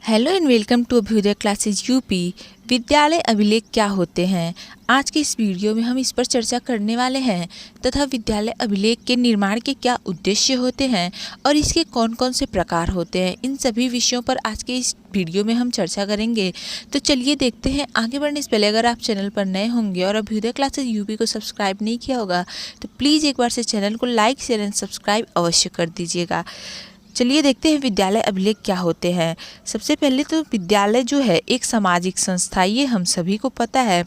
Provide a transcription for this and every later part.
Hello and welcome to Abhyudaya classes UP. विद्यालय अभिलेख क्या होते हैं? आज के इस वीडियो में हम इस पर चर्चा करने वाले हैं तथा विद्यालय अभिलेख के निर्माण के क्या उद्देश्य होते हैं और इसके कौन कौन से प्रकार होते हैं, इन सभी विषयों पर आज के इस वीडियो में हम चर्चा करेंगे। तो चलिए देखते हैं। आगे बढ़ने से पहले अगर आप चैनल पर नए होंगे और अभ्युदय क्लासेज यूपी को सब्सक्राइब नहीं किया होगा तो प्लीज़ एक बार से चैनल को लाइक शेयर एंड सब्सक्राइब अवश्य कर दीजिएगा। चलिए देखते हैं विद्यालय अभिलेख क्या होते हैं। सबसे पहले तो विद्यालय जो है एक सामाजिक संस्था, ये हम सभी को पता है।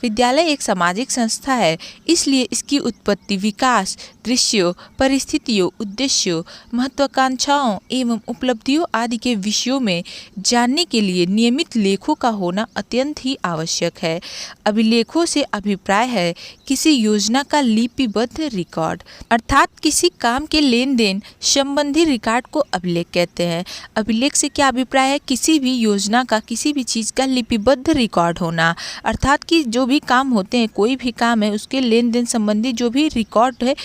विद्यालय एक सामाजिक संस्था है, इसलिए इसकी उत्पत्ति, विकास, दृश्यों, परिस्थितियों, उद्देश्यों, महत्वाकांक्षाओं एवं उपलब्धियों आदि के विषयों में जानने के लिए नियमित लेखों का होना अत्यंत ही आवश्यक है। अभिलेखों से अभिप्राय है किसी योजना का लिपिबद्ध रिकॉर्ड, अर्थात किसी काम के लेन देन संबंधी रिकॉर्ड को अभिलेख कहते हैं। अभिलेख से क्या अभिप्राय है? किसी भी योजना का, किसी भी चीज़ का लिपिबद्ध रिकॉर्ड होना, अर्थात कि जो भी काम होते हैं, कोई भी काम है, उसके लेन देन संबंधी जो भी रिकॉर्ड है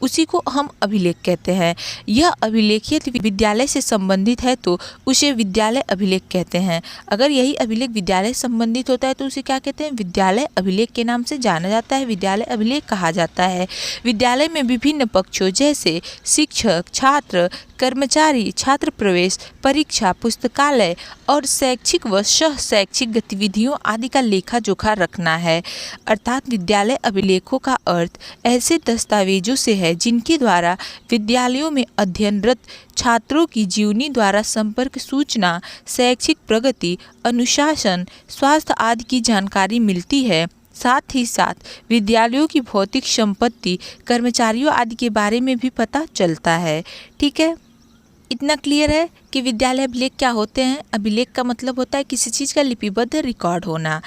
उसी को हम अभिलेख कहते हैं। यह अभिलेख यदि विद्यालय से संबंधित है तो उसे विद्यालय अभिलेख कहते हैं। अगर यही अभिलेख विद्यालय से संबंधित होता है तो उसे क्या कहते हैं? विद्यालय अभिलेख के नाम से जाना जाता है, विद्यालय अभिलेख कहा जाता है। विद्यालय में विभिन्न पक्षों जैसे शिक्षक, छात्र, कर्मचारी, छात्र प्रवेश, परीक्षा, पुस्तकालय और शैक्षिक व सह शैक्षिक गतिविधियों आदि का लेखा जोखा रखना है। अर्थात विद्यालय अभिलेखों का अर्थ ऐसे दस्तावेजों से है जिनके द्वारा विद्यालयों में अध्ययनरत छात्रों की जीवनी द्वारा संपर्क सूचना, शैक्षिक प्रगति, अनुशासन, स्वास्थ्य आदि की जानकारी मिलती है। साथ ही साथ विद्यालयों की भौतिक संपत्ति, कर्मचारियों आदि के बारे में भी पता चलता है। ठीक है, इतना क्लियर है कि विद्यालय अभिलेख क्या होते हैं। अभिलेख का मतलब होता है किसी चीज़ का लिपिबद्ध रिकॉर्ड होना।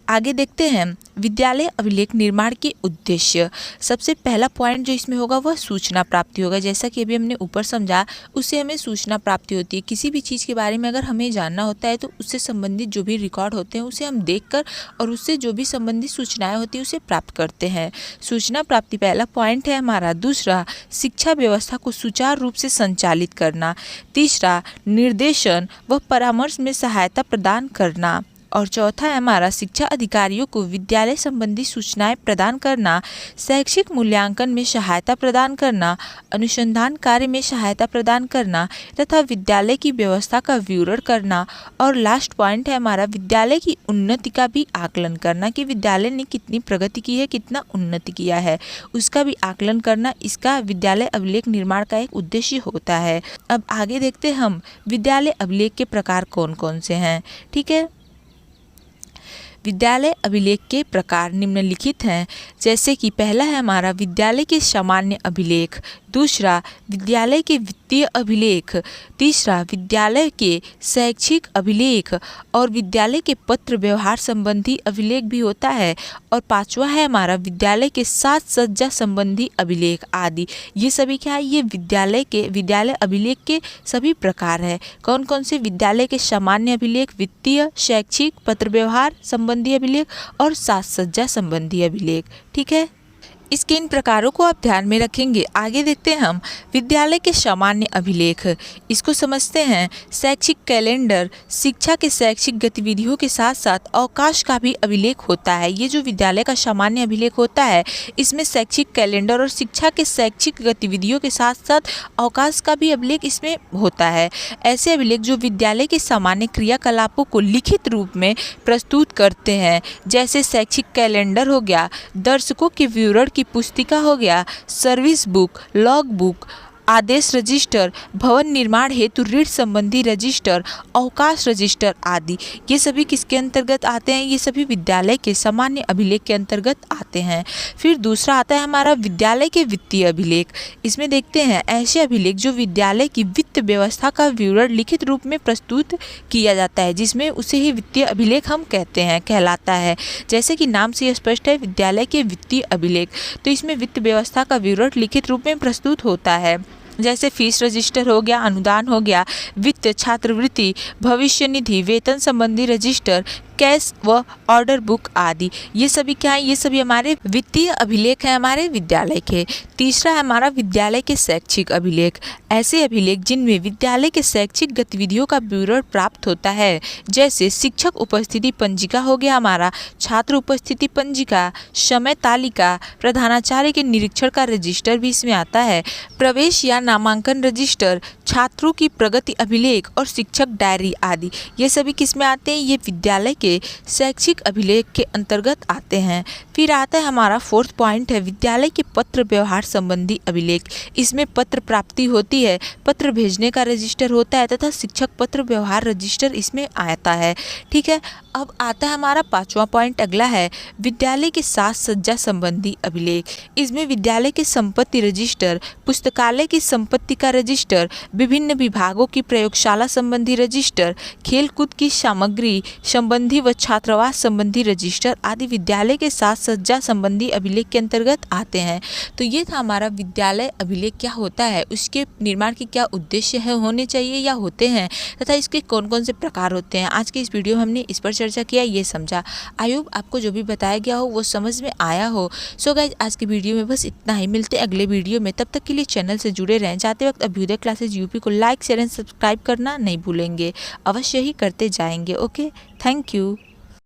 आगे देखते हैं विद्यालय अभिलेख निर्माण के उद्देश्य। सबसे पहला पॉइंट जो इसमें होगा वह सूचना प्राप्ति होगा। जैसा कि अभी हमने ऊपर समझा, उससे हमें सूचना प्राप्ति होती है। किसी भी चीज़ के बारे में अगर हमें जानना होता है तो उससे संबंधित जो भी रिकॉर्ड होते हैं उसे हम देखकर और उससे जो भी संबंधित सूचनाएं होती हैं उसे प्राप्त करते हैं। सूचना प्राप्ति पहला पॉइंट है हमारा। दूसरा, शिक्षा व्यवस्था को सुचारू रूप से संचालित करना। तीसरा, निर्देशन व परामर्श में सहायता प्रदान करना। और चौथा है हमारा शिक्षा अधिकारियों को विद्यालय संबंधी सूचनाएं प्रदान करना, शैक्षिक मूल्यांकन में सहायता प्रदान करना, अनुसंधान कार्य में सहायता प्रदान करना तथा विद्यालय की व्यवस्था का विवरण करना। और लास्ट पॉइंट है हमारा विद्यालय की उन्नति का भी आकलन करना कि विद्यालय ने कितनी प्रगति की है, कितना उन्नति किया है, उसका भी आकलन करना। इसका विद्यालय अभिलेख निर्माण का एक उद्देश्य होता है। अब आगे देखते हैं हम विद्यालय अभिलेख के प्रकार कौन कौन से हैं। ठीक है, विद्यालय अभिलेख के प्रकार निम्नलिखित हैं। जैसे कि पहला है हमारा विद्यालय के सामान्य अभिलेख, दूसरा विद्यालय के वित्तीय अभिलेख, तीसरा विद्यालय के शैक्षिक अभिलेख और विद्यालय के पत्र व्यवहार संबंधी अभिलेख भी होता है। और पांचवा है हमारा विद्यालय के साज सज्जा संबंधी अभिलेख आदि। ये सभी क्या है? ये विद्यालय अभिलेख के सभी प्रकार है। कौन कौन से? विद्यालय के सामान्य अभिलेख, वित्तीय, शैक्षिक, पत्र व्यवहार संबंधी अभिलेख और साज सज्जा संबंधी अभिलेख। ठीक है, इसके इन प्रकारों को आप ध्यान में रखेंगे। आगे देखते हैं हम विद्यालय के सामान्य अभिलेख। इसको समझते हैं। शैक्षिक कैलेंडर, शिक्षा के शैक्षिक गतिविधियों के साथ साथ अवकाश का भी अभिलेख होता है। ये जो विद्यालय का सामान्य अभिलेख होता है इसमें शैक्षिक कैलेंडर और शिक्षा के शैक्षिक गतिविधियों के साथ साथ अवकाश का भी अभिलेख इसमें होता है। ऐसे अभिलेख जो विद्यालय के सामान्य क्रियाकलापों को लिखित रूप में प्रस्तुत करते हैं, जैसे शैक्षिक कैलेंडर हो गया, दर्शकों के विवरण की पुस्तिका हो गया, सर्विस बुक, लॉग बुक, आदेश रजिस्टर, भवन निर्माण हेतु ऋण संबंधी रजिस्टर, अवकाश रजिस्टर आदि। ये सभी किसके अंतर्गत आते हैं? ये सभी विद्यालय के सामान्य अभिलेख के अंतर्गत आते हैं। फिर दूसरा आता है हमारा विद्यालय के वित्तीय अभिलेख। इसमें देखते हैं ऐसे अभिलेख जो विद्यालय की वित्त व्यवस्था का विवरण लिखित रूप में प्रस्तुत किया जाता है, जिसमें उसे ही वित्तीय अभिलेख हम कहलाता है। जैसे कि नाम से स्पष्ट है, विद्यालय के वित्तीय अभिलेख, तो इसमें वित्त व्यवस्था का विवरण लिखित रूप में प्रस्तुत होता है। जैसे फीस रजिस्टर हो गया, अनुदान हो गया, वित्त, छात्रवृत्ति, भविष्य निधि, वेतन संबंधी रजिस्टर, कैश व ऑर्डर बुक आदि। ये सभी क्या है? ये सभी हमारे वित्तीय अभिलेख हैं हमारे विद्यालय के। तीसरा है हमारा विद्यालय के शैक्षिक अभिलेख। ऐसे अभिलेख जिनमें विद्यालय के शैक्षिक गतिविधियों का विवरण प्राप्त होता है, जैसे शिक्षक उपस्थिति पंजिका हो गया हमारा, छात्र उपस्थिति पंजिका, समय तालिका, प्रधानाचार्य के निरीक्षण का रजिस्टर भी इसमें आता है, प्रवेश या नामांकन रजिस्टर, छात्रों की प्रगति अभिलेख और शिक्षक डायरी आदि। ये सभी किस में आते हैं? ये विद्यालय के शैक्षिक अभिलेख के अंतर्गत आते हैं। फिर आता है हमारा 4th पॉइंट है विद्यालय के पत्र व्यवहार संबंधी अभिलेख। इसमें पत्र प्राप्ति होती है, पत्र भेजने का रजिस्टर होता है तथा शिक्षक पत्र व्यवहार रजिस्टर इसमें आता है। ठीक है, अब आता है हमारा 5वां पॉइंट, अगला है विद्यालय के साज सज्जा संबंधी अभिलेख। इसमें विद्यालय के संपत्ति रजिस्टर, पुस्तकालय की संपत्ति का रजिस्टर, विभिन्न विभागों की प्रयोगशाला संबंधी रजिस्टर, खेलकूद की सामग्री संबंधी व छात्रावास संबंधी रजिस्टर आदि विद्यालय के साज सज्जा संबंधी अभिलेख के अंतर्गत आते हैं। तो ये था हमारा विद्यालय अभिलेख क्या होता है, उसके निर्माण के क्या उद्देश्य है, होने चाहिए या होते हैं, तथा इसके कौन कौन से प्रकार होते हैं। आज के इस वीडियो में हमने इस पर चर्चा किया, ये समझा। आई होप आपको जो भी बताया गया हो वो समझ में आया हो। सो गाइज, आज की वीडियो में बस इतना ही। मिलते अगले वीडियो में, तब तक के लिए चैनल से जुड़े रहें। जाते वक्त अभ्युदय क्लासेज यूपी को लाइक शेयर एंड सब्सक्राइब करना नहीं भूलेंगे, अवश्य ही करते जाएंगे। Okay, thank you.